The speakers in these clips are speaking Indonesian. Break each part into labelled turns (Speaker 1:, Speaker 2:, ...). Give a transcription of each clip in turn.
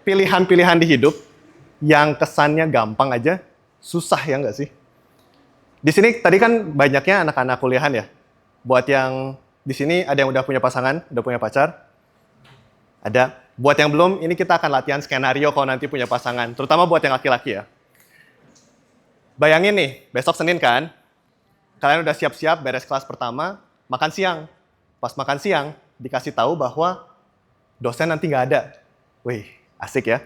Speaker 1: pilihan-pilihan di hidup yang kesannya gampang aja, susah ya nggak sih? Di sini tadi kan banyaknya anak-anak kuliahan ya. Buat yang di sini ada yang udah punya pasangan, udah punya pacar? Ada. Buat yang belum, ini kita akan latihan skenario kalau nanti punya pasangan. Terutama buat yang laki-laki ya. Bayangin nih, besok Senin kan, kalian udah siap-siap beres kelas pertama, makan siang. Pas makan siang, dikasih tahu bahwa dosen nanti nggak ada. Wih, asik ya.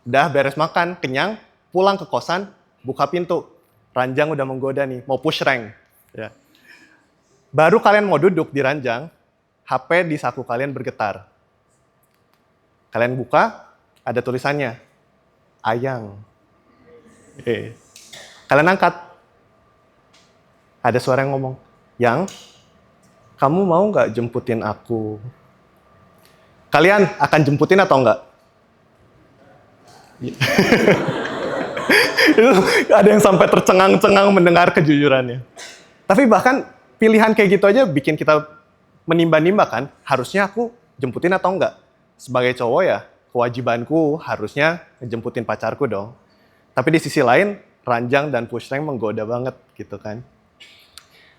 Speaker 1: Udah beres makan, kenyang, pulang ke kosan, buka pintu. Ranjang udah menggoda nih, mau push rank. Ya. Baru kalian mau duduk di ranjang, HP di saku kalian bergetar. Kalian buka, ada tulisannya, Ayang. Kalian angkat. Ada suara yang ngomong, Yang, kamu mau nggak jemputin aku? Kalian akan jemputin atau enggak? Itu ada yang sampai tercengang-cengang mendengar kejujurannya. Tapi bahkan pilihan kayak gitu aja bikin kita menimba-nimba kan, harusnya aku jemputin atau enggak? Sebagai cowok ya, kewajibanku harusnya ngejemputin pacarku dong. Tapi di sisi lain, ranjang dan push rank menggoda banget gitu kan.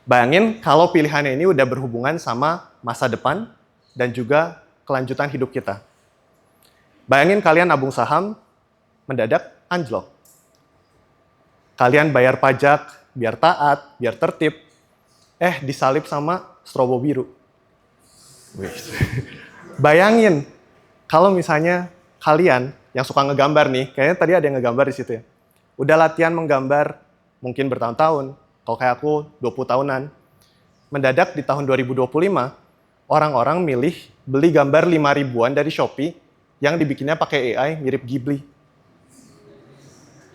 Speaker 1: Bayangin kalau pilihannya ini udah berhubungan sama masa depan dan juga kelanjutan hidup kita. Bayangin kalian nabung saham, mendadak anjlok. Kalian bayar pajak, biar taat, biar tertib, disalip sama strobo biru. Bayangin, kalau misalnya kalian yang suka ngegambar nih, kayaknya tadi ada yang ngegambar di situ ya. Udah latihan menggambar mungkin bertahun-tahun, kalau kayak aku 20 tahunan. Mendadak di tahun 2025, orang-orang milih beli gambar 5 ribuan dari Shopee yang dibikinnya pakai AI mirip Ghibli.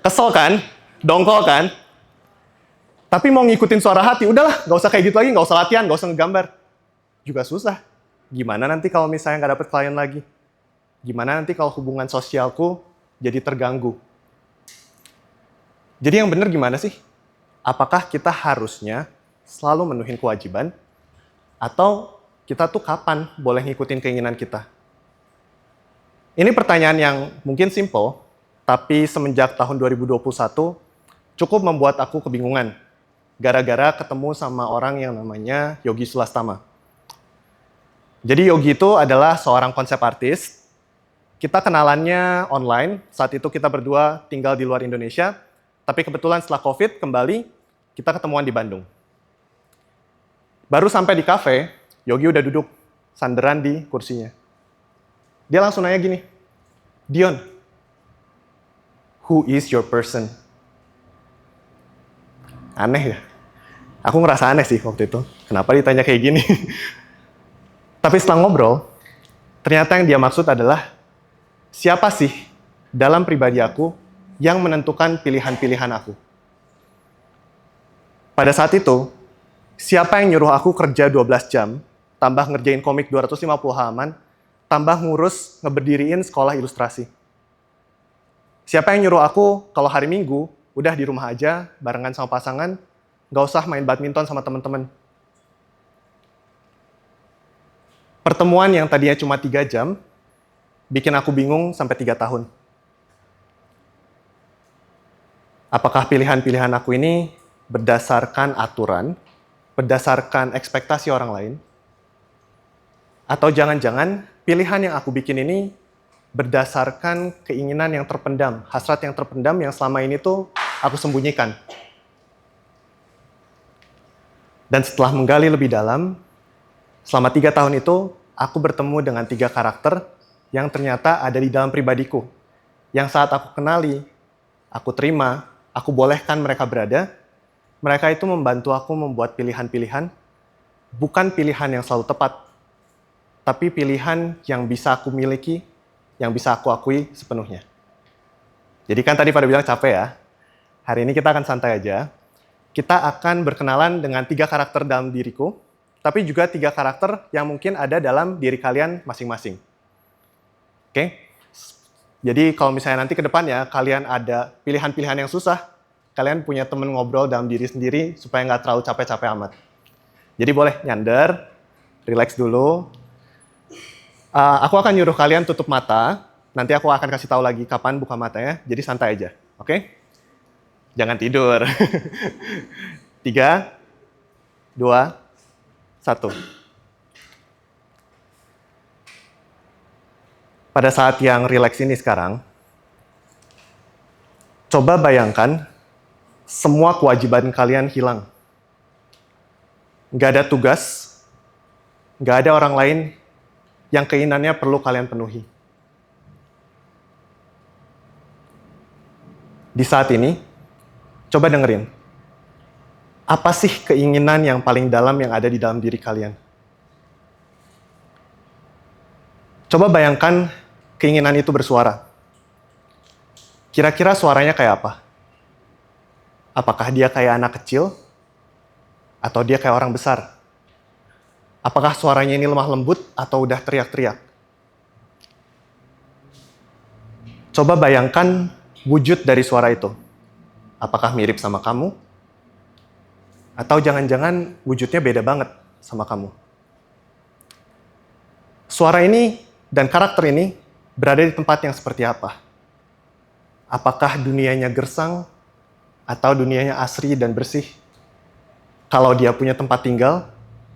Speaker 1: Kesel kan? Dongkol kan? Tapi mau ngikutin suara hati, udahlah, nggak usah kayak gitu lagi, nggak usah latihan, nggak usah ngegambar. Juga susah. Gimana nanti kalau misalnya nggak dapet klien lagi? Gimana nanti kalau hubungan sosialku jadi terganggu? Jadi yang benar gimana sih? Apakah kita harusnya selalu menuhin kewajiban? Atau kita tuh kapan boleh ngikutin keinginan kita? Ini pertanyaan yang mungkin simple, tapi semenjak tahun 2021 cukup membuat aku kebingungan. Gara-gara ketemu sama orang yang namanya Yogi Sulastama. Jadi Yogi itu adalah seorang konsep artis. Kita kenalannya online, saat itu kita berdua tinggal di luar Indonesia, tapi kebetulan setelah COVID kembali, kita ketemuan di Bandung. Baru sampai di kafe, Yogi udah duduk, sanderan di kursinya. Dia langsung nanya gini, Dion, who is your person? Aneh ya? Aku ngerasa aneh sih waktu itu. Kenapa ditanya kayak gini? Tapi setelah ngobrol, ternyata yang dia maksud adalah, siapa sih dalam pribadi aku yang menentukan pilihan-pilihan aku? Pada saat itu, siapa yang nyuruh aku kerja 12 jam, tambah ngerjain komik 250 halaman, tambah ngurus ngeberdiriin sekolah ilustrasi? Siapa yang nyuruh aku kalau hari Minggu udah di rumah aja, barengan sama pasangan, nggak usah main badminton sama teman-teman? Pertemuan yang tadinya cuma 3 jam, bikin aku bingung sampai 3 tahun. Apakah pilihan-pilihan aku ini berdasarkan aturan, berdasarkan ekspektasi orang lain? Atau jangan-jangan pilihan yang aku bikin ini berdasarkan keinginan yang terpendam, hasrat yang terpendam yang selama ini tuh aku sembunyikan? Dan setelah menggali lebih dalam, selama 3 tahun itu, aku bertemu dengan 3 karakter yang ternyata ada di dalam pribadiku. Yang saat aku kenali, aku terima, aku bolehkan mereka berada, mereka itu membantu aku membuat pilihan-pilihan, bukan pilihan yang selalu tepat, tapi pilihan yang bisa aku miliki, yang bisa aku akui sepenuhnya. Jadi kan tadi pada bilang capek ya, hari ini kita akan santai aja. Kita akan berkenalan dengan 3 karakter dalam diriku, tapi juga 3 karakter yang mungkin ada dalam diri kalian masing-masing. Oke? Jadi kalau misalnya nanti ke depannya kalian ada pilihan-pilihan yang susah, kalian punya temen ngobrol dalam diri sendiri supaya nggak terlalu capek-capek amat. Jadi boleh nyander, relax dulu. Aku akan nyuruh kalian tutup mata, Nanti aku akan kasih tahu lagi kapan buka matanya, jadi santai aja, oke? Jangan tidur. 3, 2, 1. Pada saat yang rileks ini sekarang, coba bayangkan semua kewajiban kalian hilang. Nggak ada tugas, nggak ada orang lain yang keinginannya perlu kalian penuhi. Di saat ini, coba dengerin. Apa sih keinginan yang paling dalam yang ada di dalam diri kalian? Coba bayangkan keinginan itu bersuara. Kira-kira suaranya kayak apa? Apakah dia kayak anak kecil? Atau dia kayak orang besar? Apakah suaranya ini lemah lembut atau udah teriak-teriak? Coba bayangkan wujud dari suara itu. Apakah mirip sama kamu? Atau jangan-jangan wujudnya beda banget sama kamu? Suara ini dan karakter ini berada di tempat yang seperti apa? Apakah dunianya gersang atau dunianya asri dan bersih? Kalau dia punya tempat tinggal,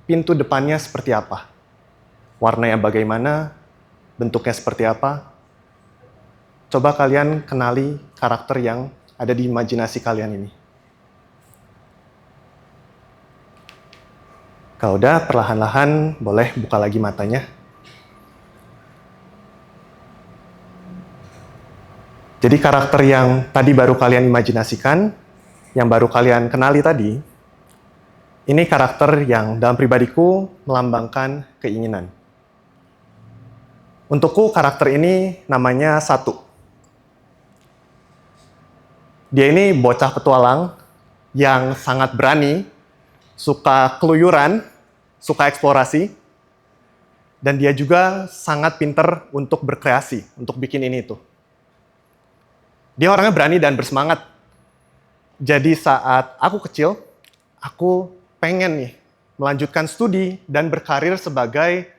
Speaker 1: pintu depannya seperti apa? Warnanya bagaimana? Bentuknya seperti apa? Coba kalian kenali karakter yang ada di imajinasi kalian ini. Kalau udah, perlahan-lahan boleh buka lagi matanya. Jadi karakter yang tadi baru kalian imajinasikan, yang baru kalian kenali tadi, ini karakter yang dalam pribadiku melambangkan keinginan. Untukku karakter ini namanya Satu. Dia ini bocah petualang yang sangat berani, suka keluyuran, suka eksplorasi, dan dia juga sangat pinter untuk berkreasi, untuk bikin ini itu. Dia orangnya berani dan bersemangat. Jadi saat aku kecil, aku pengen nih melanjutkan studi dan berkarir sebagai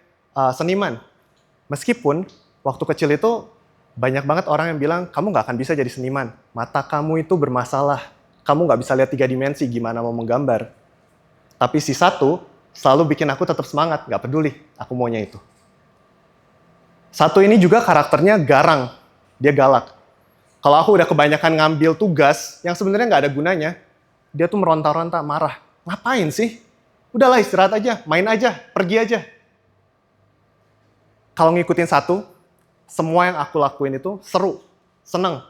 Speaker 1: seniman. Meskipun waktu kecil itu banyak banget orang yang bilang, kamu nggak akan bisa jadi seniman. Mata kamu itu bermasalah. Kamu nggak bisa lihat 3 dimensi, gimana mau menggambar. Tapi si Satu selalu bikin aku tetap semangat, nggak peduli, aku maunya itu. Satu ini juga karakternya garang, dia galak. Kalau aku udah kebanyakan ngambil tugas yang sebenarnya nggak ada gunanya, dia tuh meronta-ronta, marah. Ngapain sih? Udahlah istirahat aja, main aja, pergi aja. Kalau ngikutin Satu, semua yang aku lakuin itu seru, seneng,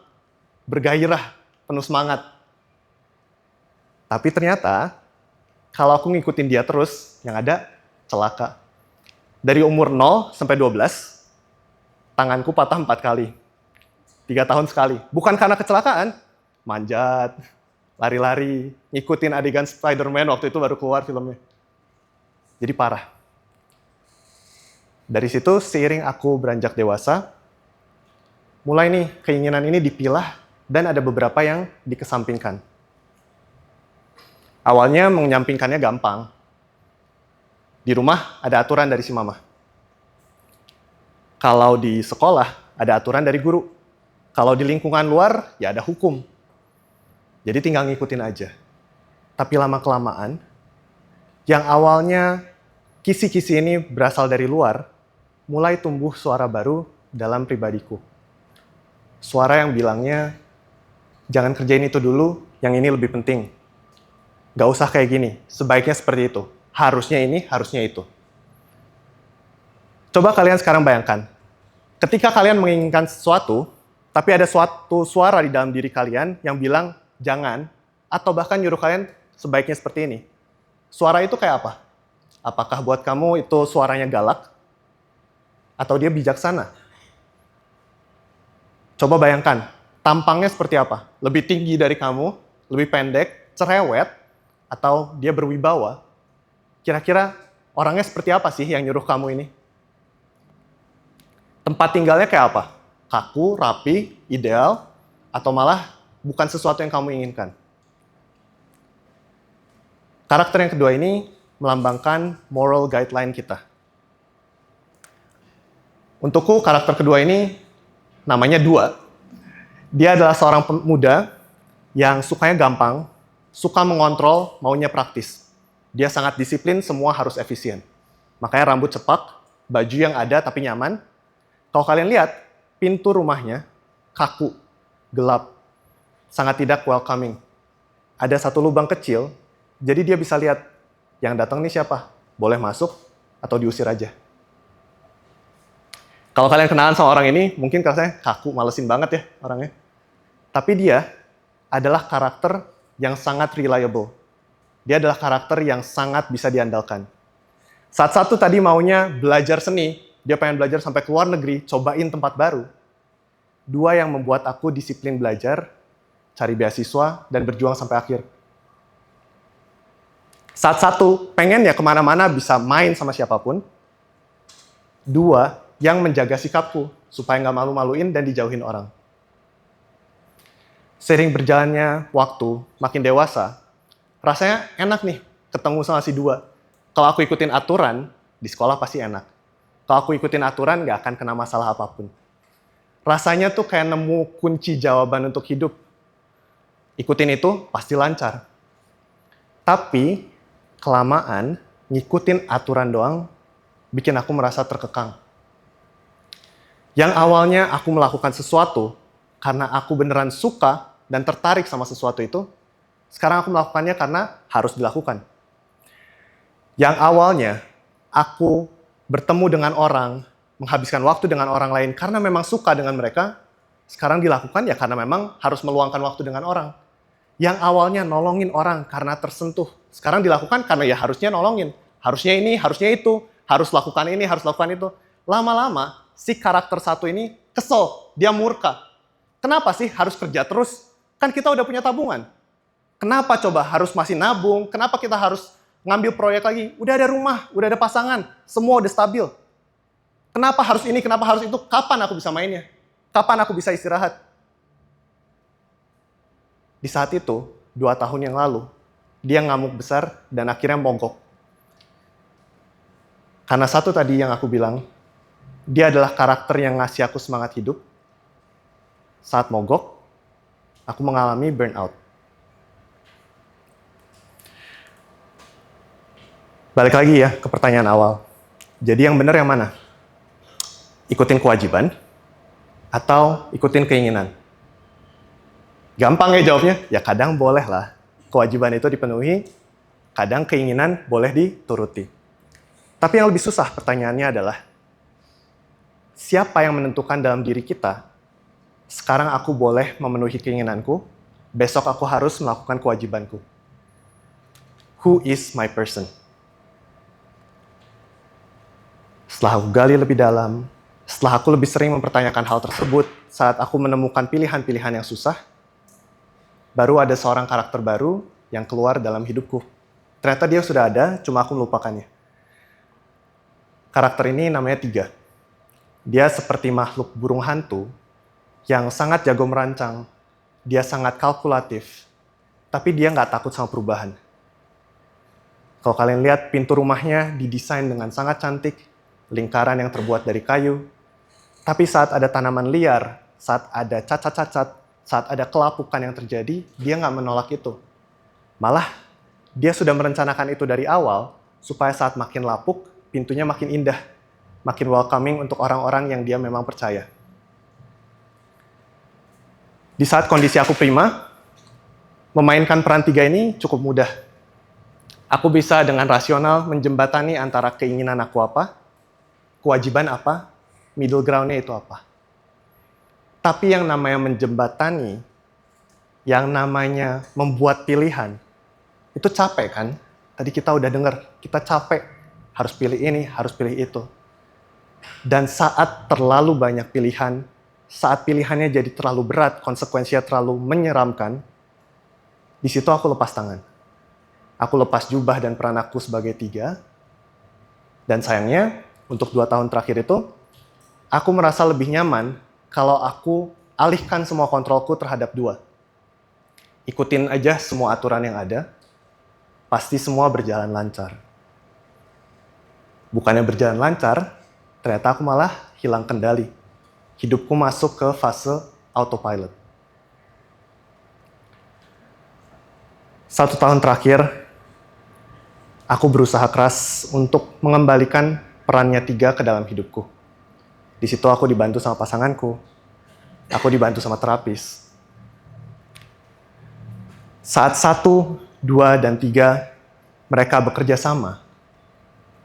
Speaker 1: bergairah, penuh semangat. Tapi ternyata, kalau aku ngikutin dia terus, yang ada celaka. Dari umur 0 sampai 12, tanganku patah 4 kali. 3 tahun sekali. Bukan karena kecelakaan, manjat, lari-lari, ngikutin adegan Spider-Man waktu itu baru keluar filmnya. Jadi parah. Dari situ, seiring aku beranjak dewasa, mulai nih keinginan ini dipilah dan ada beberapa yang dikesampingkan. Awalnya menyampingkannya gampang. Di rumah ada aturan dari si mama. Kalau di sekolah ada aturan dari guru. Kalau di lingkungan luar ya ada hukum. Jadi tinggal ngikutin aja. Tapi lama-kelamaan, yang awalnya kisi-kisi ini berasal dari luar, mulai tumbuh suara baru dalam pribadiku. Suara yang bilangnya, jangan kerjain itu dulu, yang ini lebih penting. Gak usah kayak gini, sebaiknya seperti itu. Harusnya ini, harusnya itu. Coba kalian sekarang bayangkan, ketika kalian menginginkan sesuatu, tapi ada suatu suara di dalam diri kalian yang bilang, jangan, atau bahkan nyuruh kalian sebaiknya seperti ini. Suara itu kayak apa? Apakah buat kamu itu suaranya galak? Atau dia bijaksana? Coba bayangkan, tampangnya seperti apa? Lebih tinggi dari kamu, lebih pendek, cerewet, atau dia berwibawa? Kira-kira orangnya seperti apa sih yang nyuruh kamu ini? Tempat tinggalnya kayak apa? Kaku, rapi, ideal, atau malah bukan sesuatu yang kamu inginkan? Karakter yang kedua ini melambangkan moral guideline kita. Untukku, karakter kedua ini namanya Dua. Dia adalah seorang pemuda yang sukanya gampang, suka mengontrol, maunya praktis. Dia sangat disiplin, semua harus efisien. Makanya rambut cepak, baju yang ada tapi nyaman. Kalau kalian lihat, pintu rumahnya kaku, gelap, sangat tidak welcoming. Ada satu lubang kecil, jadi dia bisa lihat yang datang nih siapa, boleh masuk atau diusir aja. Kalau kalian kenalan sama orang ini, mungkin rasanya kaku, malesin banget ya orangnya. Tapi dia adalah karakter yang sangat reliable. Dia adalah karakter yang sangat bisa diandalkan. Saat satu tadi maunya belajar seni, dia pengen belajar sampai ke luar negeri, cobain tempat baru. Dua yang membuat aku disiplin belajar, cari beasiswa, dan berjuang sampai akhir. Saat satu pengen ya kemana-mana bisa main sama siapapun. Dua yang menjaga sikapku, supaya nggak malu-maluin dan dijauhin orang. Seiring berjalannya waktu, makin dewasa, rasanya enak nih ketemu sama si Dua. Kalau aku ikutin aturan, di sekolah pasti enak. Kalau aku ikutin aturan, nggak akan kena masalah apapun. Rasanya tuh kayak nemu kunci jawaban untuk hidup. Ikutin itu, pasti lancar. Tapi, kelamaan, ngikutin aturan doang, bikin aku merasa terkekang. Yang awalnya aku melakukan sesuatu, karena aku beneran suka dan tertarik sama sesuatu itu, sekarang aku melakukannya karena harus dilakukan. Yang awalnya aku bertemu dengan orang, menghabiskan waktu dengan orang lain karena memang suka dengan mereka, sekarang dilakukan ya karena memang harus meluangkan waktu dengan orang. Yang awalnya nolongin orang karena tersentuh, sekarang dilakukan karena ya harusnya nolongin. Harusnya ini, harusnya itu, harus lakukan ini, harus lakukan itu. Lama-lama, si karakter satu ini kesel, dia murka. Kenapa sih harus kerja terus? Kan kita udah punya tabungan. Kenapa coba harus masih nabung? Kenapa kita harus ngambil proyek lagi? Udah ada rumah, udah ada pasangan, semua udah stabil. Kenapa harus ini, kenapa harus itu? Kapan aku bisa mainnya? Kapan aku bisa istirahat? Di saat itu, 2 tahun yang lalu, dia ngamuk besar dan akhirnya mogok. Karena satu tadi yang aku bilang, dia adalah karakter yang ngasih aku semangat hidup. Saat mogok, aku mengalami burnout. Balik lagi ya ke pertanyaan awal. Jadi yang benar yang mana? Ikutin kewajiban atau ikutin keinginan? Gampang ya jawabnya? Ya kadang boleh lah. Kewajiban itu dipenuhi, kadang keinginan boleh dituruti. Tapi yang lebih susah pertanyaannya adalah, siapa yang menentukan dalam diri kita, sekarang aku boleh memenuhi keinginanku, besok aku harus melakukan kewajibanku. Who is my person? Setelah aku gali lebih dalam, setelah aku lebih sering mempertanyakan hal tersebut, saat aku menemukan pilihan-pilihan yang susah, baru ada seorang karakter baru yang keluar dalam hidupku. Ternyata dia sudah ada, cuma aku melupakannya. Karakter ini namanya Tiga. Dia seperti makhluk burung hantu yang sangat jago merancang. Dia sangat kalkulatif, tapi dia nggak takut sama perubahan. Kalau kalian lihat, pintu rumahnya didesain dengan sangat cantik, lingkaran yang terbuat dari kayu. Tapi saat ada tanaman liar, saat ada cacat-cacat, saat ada kelapukan yang terjadi, dia nggak menolak itu. Malah, dia sudah merencanakan itu dari awal, supaya saat makin lapuk, pintunya makin indah, makin welcoming untuk orang-orang yang dia memang percaya. Di saat kondisi aku prima, memainkan peran Tiga ini cukup mudah. Aku bisa dengan rasional menjembatani antara keinginan aku apa, kewajiban apa, middle ground-nya itu apa. Tapi yang namanya menjembatani, yang namanya membuat pilihan, itu capek kan? Tadi kita udah dengar, kita capek. Harus pilih ini, harus pilih itu. Dan saat terlalu banyak pilihan, saat pilihannya jadi terlalu berat, konsekuensinya terlalu menyeramkan, di situ aku lepas tangan. Aku lepas jubah dan peran aku sebagai Tiga. Dan sayangnya, untuk 2 tahun terakhir itu, aku merasa lebih nyaman kalau aku alihkan semua kontrolku terhadap Dua. Ikutin aja semua aturan yang ada, pasti semua berjalan lancar. Bukannya berjalan lancar, ternyata aku malah hilang kendali. Hidupku masuk ke fase autopilot. 1 tahun terakhir, aku berusaha keras untuk mengembalikan perannya Tiga ke dalam hidupku. Di situ aku dibantu sama pasanganku, aku dibantu sama terapis. Saat 1, 2, dan 3, mereka bekerja sama.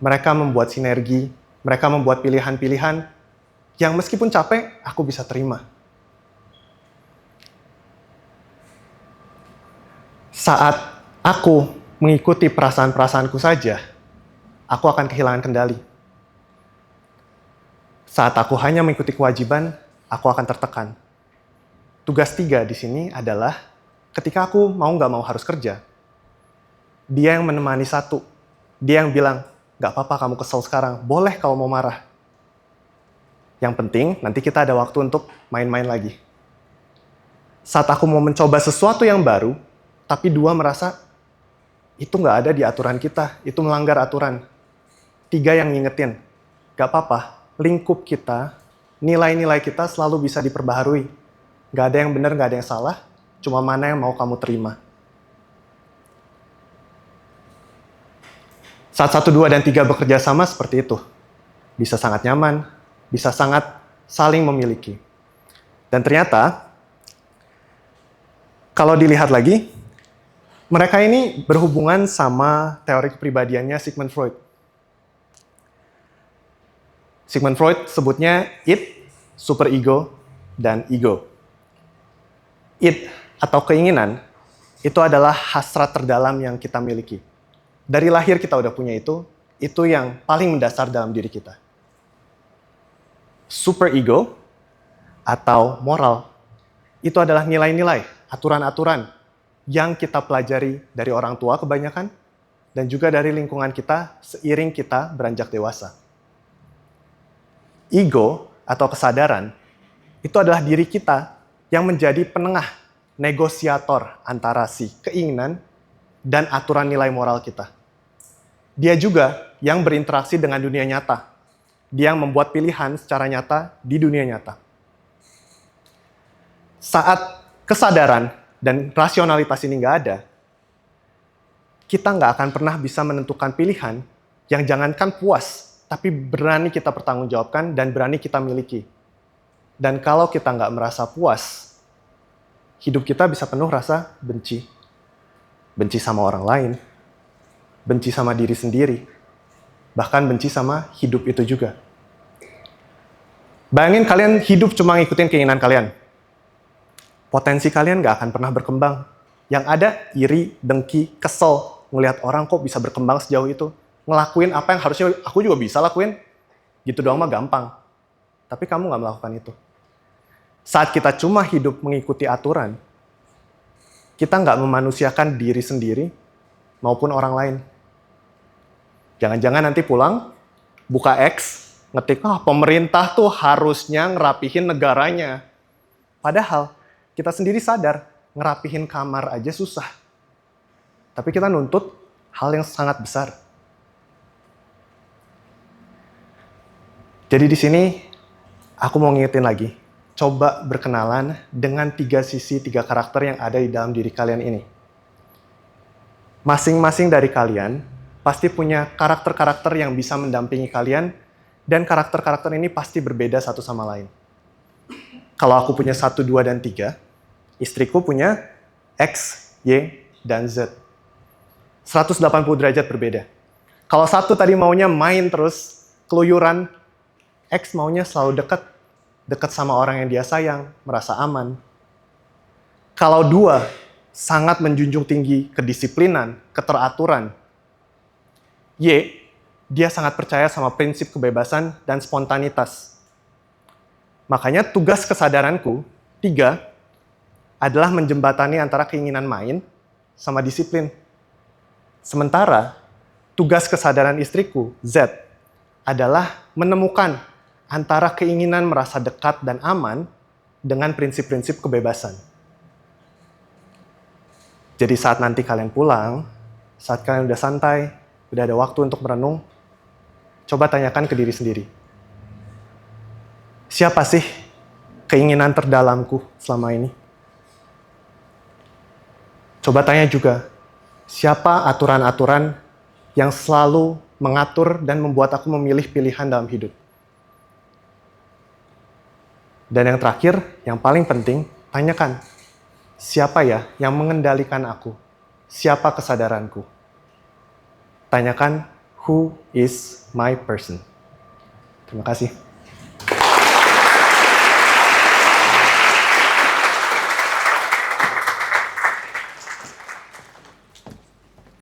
Speaker 1: Mereka membuat sinergi, mereka membuat pilihan-pilihan yang meskipun capek, aku bisa terima. Saat aku mengikuti perasaan-perasaanku saja, aku akan kehilangan kendali. Saat aku hanya mengikuti kewajiban, aku akan tertekan. Tugas Tiga di sini adalah ketika aku mau nggak mau harus kerja, dia yang menemani 1. Dia yang bilang, nggak apa-apa kamu kesel sekarang, boleh kalau mau marah. Yang penting, nanti kita ada waktu untuk main-main lagi. Saat aku mau mencoba sesuatu yang baru, tapi 2 merasa, itu nggak ada di aturan kita, itu melanggar aturan. 3 yang ngingetin, nggak apa-apa, lingkup kita, nilai-nilai kita selalu bisa diperbaharui. Nggak ada yang benar, nggak ada yang salah, cuma mana yang mau kamu terima. Saat 1, 2, dan 3 bekerja sama seperti itu. Bisa sangat nyaman, bisa sangat saling memiliki. Dan ternyata, kalau dilihat lagi, mereka ini berhubungan sama teori kepribadiannya Sigmund Freud. Sigmund Freud sebutnya id, superego, dan ego. Id atau keinginan, itu adalah hasrat terdalam yang kita miliki. Dari lahir kita udah punya itu yang paling mendasar dalam diri kita. Superego atau moral, itu adalah nilai-nilai, aturan-aturan yang kita pelajari dari orang tua kebanyakan, dan juga dari lingkungan kita seiring kita beranjak dewasa. Ego atau kesadaran, itu adalah diri kita yang menjadi penengah, negosiator antara si keinginan dan aturan nilai moral kita. Dia juga yang berinteraksi dengan dunia nyata. Dia yang membuat pilihan secara nyata di dunia nyata. Saat kesadaran dan rasionalitas ini nggak ada, kita nggak akan pernah bisa menentukan pilihan yang jangankan puas, tapi berani kita pertanggungjawabkan dan berani kita miliki. Dan kalau kita nggak merasa puas, hidup kita bisa penuh rasa benci. Benci sama orang lain, benci sama diri sendiri, bahkan benci sama hidup itu juga. Bayangin kalian hidup cuma ngikutin keinginan kalian. Potensi kalian gak akan pernah berkembang. Yang ada iri, dengki, kesel, ngelihat orang kok bisa berkembang sejauh itu. Ngelakuin apa yang harusnya aku juga bisa lakuin. Gitu doang mah gampang. Tapi kamu gak melakukan itu. Saat kita cuma hidup mengikuti aturan, kita gak memanusiakan diri sendiri maupun orang lain. Jangan-jangan nanti pulang, buka X, ngetik, pemerintah tuh harusnya ngerapihin negaranya. Padahal kita sendiri sadar, ngerapihin kamar aja susah. Tapi kita nuntut hal yang sangat besar. Jadi di sini, aku mau ngingetin lagi. Coba berkenalan dengan 3 sisi, 3 karakter yang ada di dalam diri kalian ini. Masing-masing dari kalian pasti punya karakter-karakter yang bisa mendampingi kalian, dan karakter-karakter ini pasti berbeda satu sama lain. Kalau aku punya 1, 2, dan 3, istriku punya X, Y, dan Z. 180 derajat berbeda. Kalau 1 tadi maunya main terus, keluyuran, X maunya selalu dekat sama orang yang dia sayang, merasa aman. Kalau 2 sangat menjunjung tinggi kedisiplinan, keteraturan, Y, dia sangat percaya sama prinsip kebebasan dan spontanitas. Makanya tugas kesadaranku, 3, adalah menjembatani antara keinginan main sama disiplin. Sementara, tugas kesadaran istriku, Z, adalah menemukan antara keinginan merasa dekat dan aman dengan prinsip-prinsip kebebasan. Jadi saat nanti kalian pulang, saat kalian udah santai, udah ada waktu untuk merenung, coba tanyakan ke diri sendiri. Siapa sih keinginan terdalamku selama ini? Coba tanya juga, siapa aturan-aturan yang selalu mengatur dan membuat aku memilih pilihan dalam hidup? Dan yang terakhir, yang paling penting, tanyakan, siapa ya yang mengendalikan aku? Siapa kesadaranku? Tanyakan, who is my person? Terima kasih.